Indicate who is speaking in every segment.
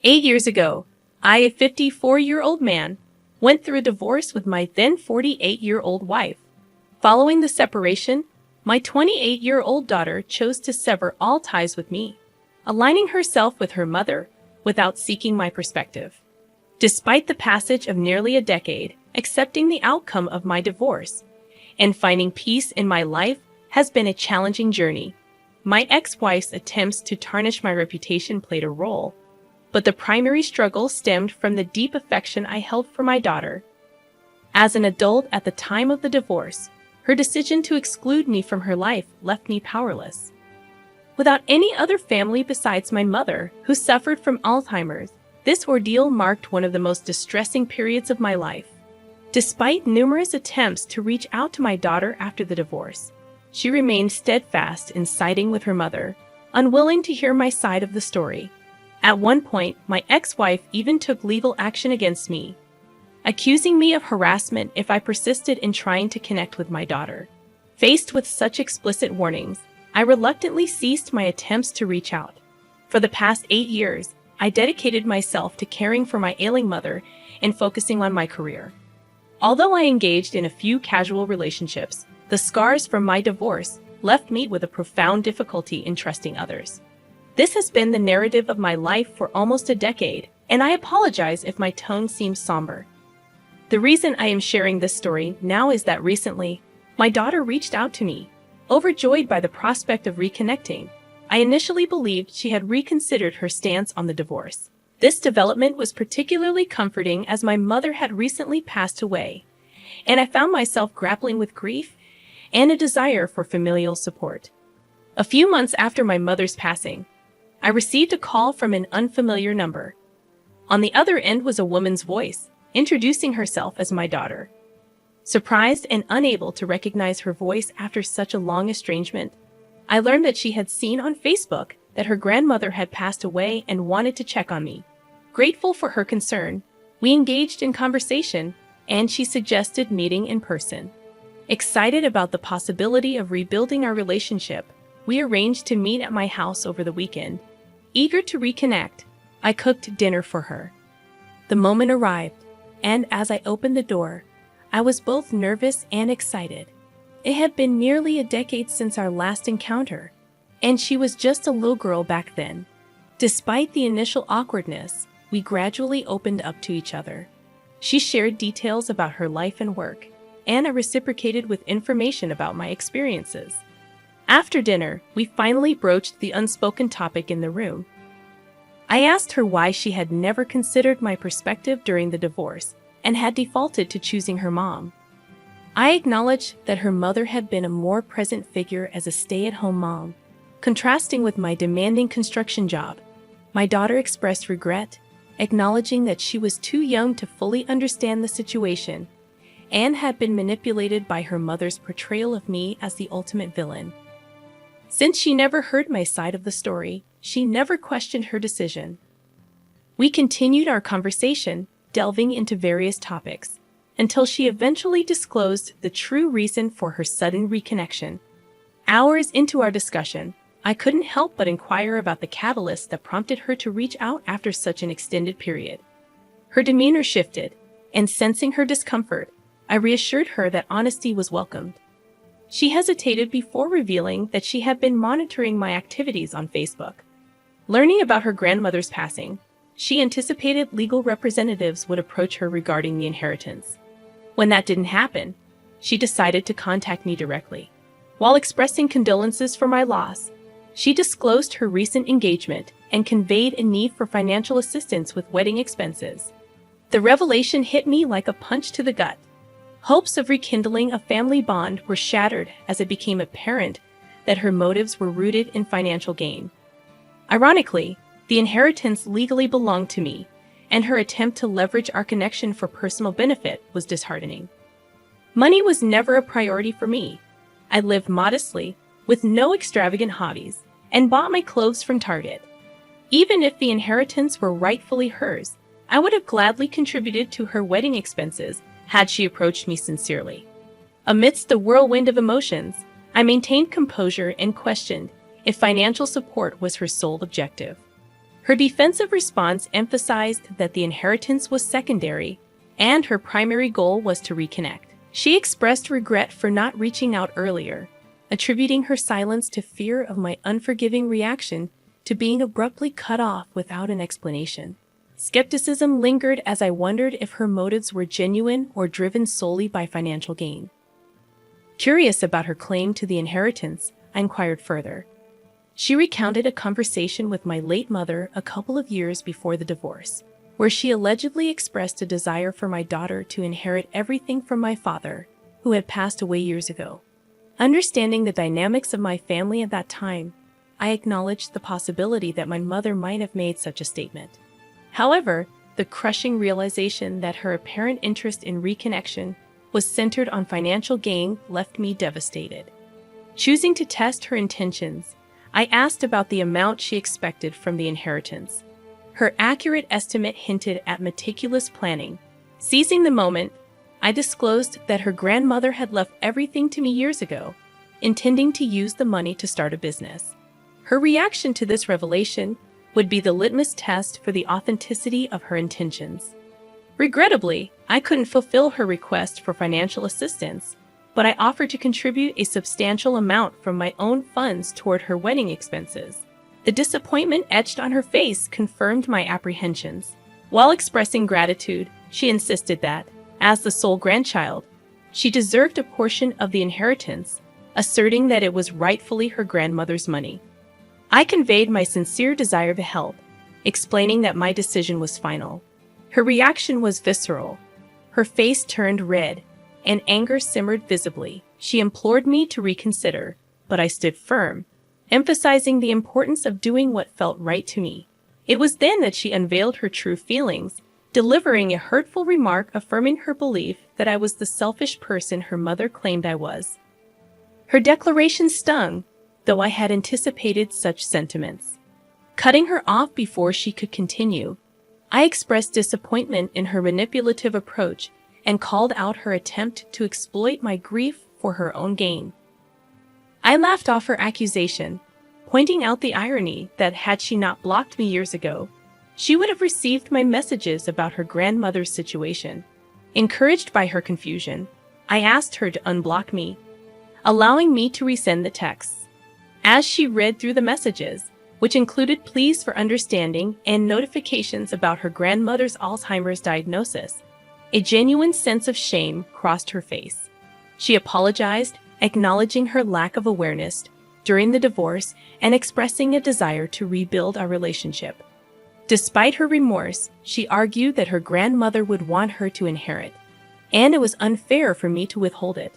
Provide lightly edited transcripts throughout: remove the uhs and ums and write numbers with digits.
Speaker 1: 8 years ago, I, a 54-year-old man, went through a divorce with my then 48-year-old wife. Following the separation, my 28-year-old daughter chose to sever all ties with me, aligning herself with her mother without seeking my perspective. Despite the passage of nearly a decade, accepting the outcome of my divorce and finding peace in my life has been a challenging journey. My ex-wife's attempts to tarnish my reputation played a role, but the primary struggle stemmed from the deep affection I held for my daughter. As an adult at the time of the divorce, her decision to exclude me from her life left me powerless. Without any other family besides my mother, who suffered from Alzheimer's, this ordeal marked one of the most distressing periods of my life. Despite numerous attempts to reach out to my daughter after the divorce, she remained steadfast in siding with her mother, unwilling to hear my side of the story. At one point, my ex-wife even took legal action against me, accusing me of harassment if I persisted in trying to connect with my daughter. Faced with such explicit warnings, I reluctantly ceased my attempts to reach out. For the past 8 years, I dedicated myself to caring for my ailing mother and focusing on my career. Although I engaged in a few casual relationships, the scars from my divorce left me with a profound difficulty in trusting others. This has been the narrative of my life for almost a decade, and I apologize if my tone seems somber. The reason I am sharing this story now is that recently, my daughter reached out to me, overjoyed by the prospect of reconnecting. I initially believed she had reconsidered her stance on the divorce. This development was particularly comforting as my mother had recently passed away, and I found myself grappling with grief and a desire for familial support. A few months after my mother's passing, I received a call from an unfamiliar number. On the other end was a woman's voice, introducing herself as my daughter. Surprised and unable to recognize her voice after such a long estrangement, I learned that she had seen on Facebook that her grandmother had passed away and wanted to check on me. Grateful for her concern, we engaged in conversation, and she suggested meeting in person. Excited about the possibility of rebuilding our relationship, we arranged to meet at my house over the weekend. Eager to reconnect, I cooked dinner for her. The moment arrived, and as I opened the door, I was both nervous and excited. It had been nearly a decade since our last encounter, and she was just a little girl back then. Despite the initial awkwardness, we gradually opened up to each other. She shared details about her life and work, and I reciprocated with information about my experiences. After dinner, we finally broached the unspoken topic in the room. I asked her why she had never considered my perspective during the divorce and had defaulted to choosing her mom. I acknowledged that her mother had been a more present figure as a stay-at-home mom, contrasting with my demanding construction job. My daughter expressed regret, acknowledging that she was too young to fully understand the situation and had been manipulated by her mother's portrayal of me as the ultimate villain. Since she never heard my side of the story, she never questioned her decision. We continued our conversation, delving into various topics, until she eventually disclosed the true reason for her sudden reconnection. Hours into our discussion, I couldn't help but inquire about the catalyst that prompted her to reach out after such an extended period. Her demeanor shifted, and sensing her discomfort, I reassured her that honesty was welcomed. She hesitated before revealing that she had been monitoring my activities on Facebook. Learning about her grandmother's passing, she anticipated legal representatives would approach her regarding the inheritance. When that didn't happen, she decided to contact me directly. While expressing condolences for my loss, she disclosed her recent engagement and conveyed a need for financial assistance with wedding expenses. The revelation hit me like a punch to the gut. Hopes of rekindling a family bond were shattered as it became apparent that her motives were rooted in financial gain. Ironically, the inheritance legally belonged to me, and her attempt to leverage our connection for personal benefit was disheartening. Money was never a priority for me. I lived modestly, with no extravagant hobbies, and bought my clothes from Target. Even if the inheritance were rightfully hers, I would have gladly contributed to her wedding expenses had she approached me sincerely. Amidst the whirlwind of emotions, I maintained composure and questioned if financial support was her sole objective. Her defensive response emphasized that the inheritance was secondary, and her primary goal was to reconnect. She expressed regret for not reaching out earlier, attributing her silence to fear of my unforgiving reaction to being abruptly cut off without an explanation. Skepticism lingered as I wondered if her motives were genuine or driven solely by financial gain. Curious about her claim to the inheritance, I inquired further. She recounted a conversation with my late mother a couple of years before the divorce, where she allegedly expressed a desire for my daughter to inherit everything from my father, who had passed away years ago. Understanding the dynamics of my family at that time, I acknowledged the possibility that my mother might have made such a statement. However, the crushing realization that her apparent interest in reconnection was centered on financial gain left me devastated. Choosing to test her intentions, I asked about the amount she expected from the inheritance. Her accurate estimate hinted at meticulous planning. Seizing the moment, I disclosed that her grandmother had left everything to me years ago, intending to use the money to start a business. Her reaction to this revelation would be the litmus test for the authenticity of her intentions. Regrettably, I couldn't fulfill her request for financial assistance, but I offered to contribute a substantial amount from my own funds toward her wedding expenses. The disappointment etched on her face confirmed my apprehensions. While expressing gratitude, she insisted that, as the sole grandchild, she deserved a portion of the inheritance, asserting that it was rightfully her grandmother's money. I conveyed my sincere desire to help, explaining that my decision was final. Her reaction was visceral. Her face turned red, and anger simmered visibly. She implored me to reconsider, but I stood firm, emphasizing the importance of doing what felt right to me. It was then that she unveiled her true feelings, delivering a hurtful remark affirming her belief that I was the selfish person her mother claimed I was. Her declaration stung, though I had anticipated such sentiments. Cutting her off before she could continue, I expressed disappointment in her manipulative approach and called out her attempt to exploit my grief for her own gain. I laughed off her accusation, pointing out the irony that had she not blocked me years ago, she would have received my messages about her grandmother's situation. Encouraged by her confusion, I asked her to unblock me, allowing me to resend the texts. As she read through the messages, which included pleas for understanding and notifications about her grandmother's Alzheimer's diagnosis, a genuine sense of shame crossed her face. She apologized, acknowledging her lack of awareness during the divorce and expressing a desire to rebuild our relationship. Despite her remorse, she argued that her grandmother would want her to inherit, and it was unfair for me to withhold it.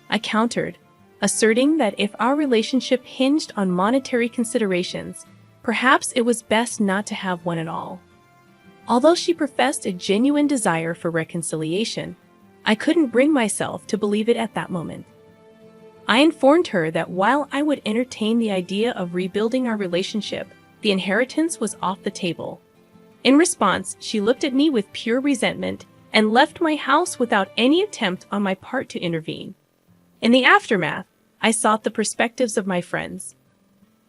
Speaker 1: I countered, asserting that if our relationship hinged on monetary considerations, perhaps it was best not to have one at all. Although she professed a genuine desire for reconciliation, I couldn't bring myself to believe it at that moment. I informed her that while I would entertain the idea of rebuilding our relationship, the inheritance was off the table. In response, she looked at me with pure resentment and left my house without any attempt on my part to intervene. In the aftermath, I sought the perspectives of my friends.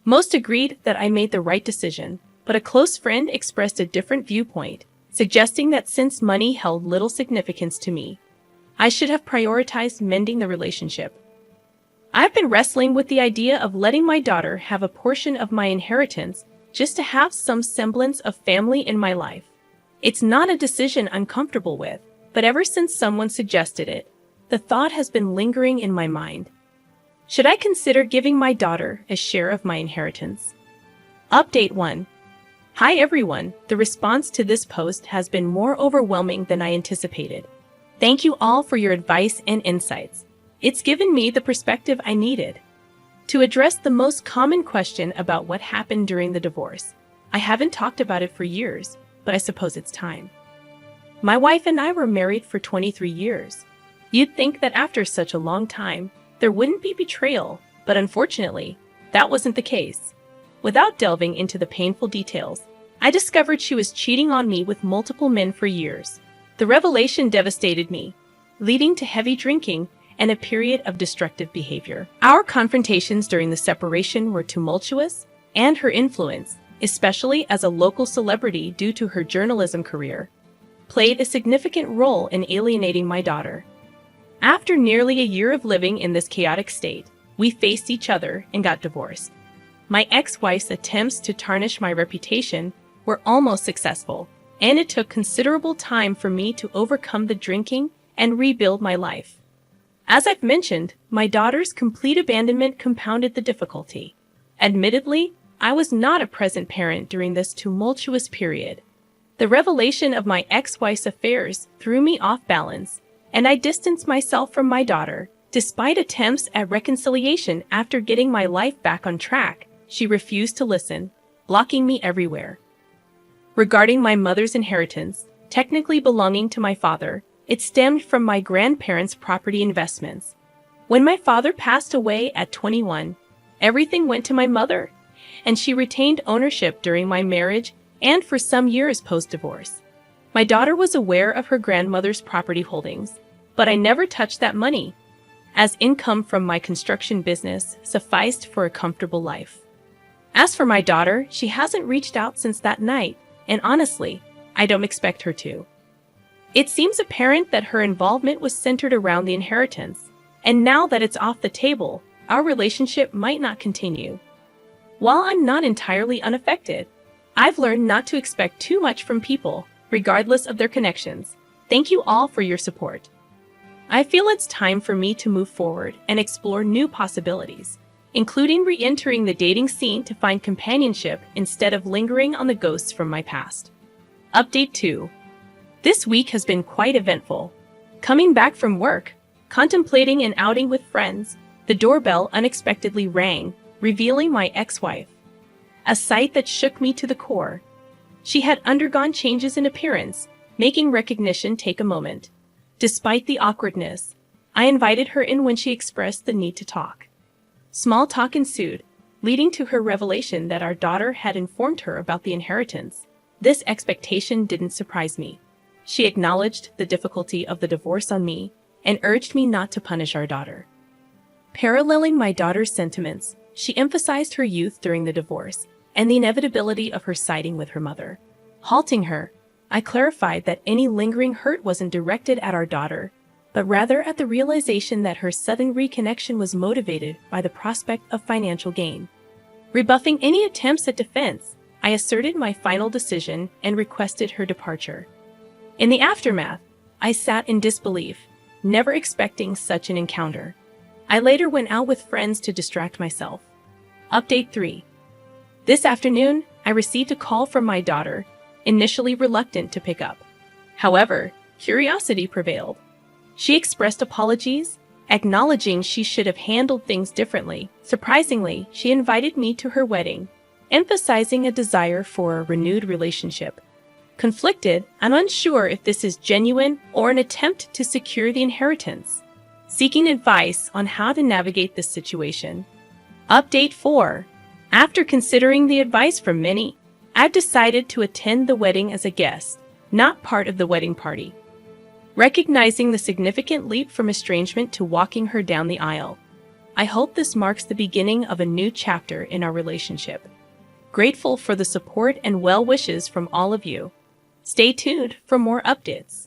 Speaker 1: Most agreed that I made the right decision, but a close friend expressed a different viewpoint, suggesting that since money held little significance to me, I should have prioritized mending the relationship. I've been wrestling with the idea of letting my daughter have a portion of my inheritance just to have some semblance of family in my life. It's not a decision I'm comfortable with, but ever since someone suggested it, the thought has been lingering in my mind. Should I consider giving my daughter a share of my inheritance? Update 1. Hi everyone, the response to this post has been more overwhelming than I anticipated. Thank you all for your advice and insights. It's given me the perspective I needed. To address the most common question about what happened during the divorce, I haven't talked about it for years, but I suppose it's time. My wife and I were married for 23 years. You'd think that after such a long time, there wouldn't be betrayal, but unfortunately, that wasn't the case. Without delving into the painful details, I discovered she was cheating on me with multiple men for years. The revelation devastated me, leading to heavy drinking and a period of destructive behavior. Our confrontations during the separation were tumultuous, and her influence, especially as a local celebrity due to her journalism career, played a significant role in alienating my daughter. After nearly a year of living in this chaotic state, we faced each other and got divorced. My ex-wife's attempts to tarnish my reputation were almost successful, and it took considerable time for me to overcome the drinking and rebuild my life. As I've mentioned, my daughter's complete abandonment compounded the difficulty. Admittedly, I was not a present parent during this tumultuous period. The revelation of my ex-wife's affairs threw me off balance, and I distanced myself from my daughter. Despite attempts at reconciliation after getting my life back on track, she refused to listen, blocking me everywhere. Regarding my mother's inheritance, technically belonging to my father, it stemmed from my grandparents' property investments. When my father passed away at 21, everything went to my mother, and she retained ownership during my marriage and for some years post-divorce. My daughter was aware of her grandmother's property holdings, but I never touched that money, as income from my construction business sufficed for a comfortable life. As for my daughter, she hasn't reached out since that night, and honestly, I don't expect her to. It seems apparent that her involvement was centered around the inheritance, and now that it's off the table, our relationship might not continue. While I'm not entirely unaffected, I've learned not to expect too much from people, regardless of their connections. Thank you all for your support. I feel it's time for me to move forward and explore new possibilities, including re-entering the dating scene to find companionship instead of lingering on the ghosts from my past. Update 2. This week has been quite eventful. Coming back from work, contemplating an outing with friends, the doorbell unexpectedly rang, revealing my ex-wife. A sight that shook me to the core. She had undergone changes in appearance, making recognition take a moment. Despite the awkwardness, I invited her in when she expressed the need to talk. Small talk ensued, leading to her revelation that our daughter had informed her about the inheritance. This expectation didn't surprise me. She acknowledged the difficulty of the divorce on me and urged me not to punish our daughter. Paralleling my daughter's sentiments, she emphasized her youth during the divorce and the inevitability of her siding with her mother. Halting her, I clarified that any lingering hurt wasn't directed at our daughter, but rather at the realization that her sudden reconnection was motivated by the prospect of financial gain. Rebuffing any attempts at defense, I asserted my final decision and requested her departure. In the aftermath, I sat in disbelief, never expecting such an encounter. I later went out with friends to distract myself. Update 3. This afternoon, I received a call from my daughter, initially reluctant to pick up. However, curiosity prevailed. She expressed apologies, acknowledging she should have handled things differently. Surprisingly, she invited me to her wedding, emphasizing a desire for a renewed relationship. Conflicted, I'm unsure if this is genuine or an attempt to secure the inheritance. Seeking advice on how to navigate this situation. Update 4. After considering the advice from many, I've decided to attend the wedding as a guest, not part of the wedding party. Recognizing the significant leap from estrangement to walking her down the aisle, I hope this marks the beginning of a new chapter in our relationship. Grateful for the support and well wishes from all of you. Stay tuned for more updates.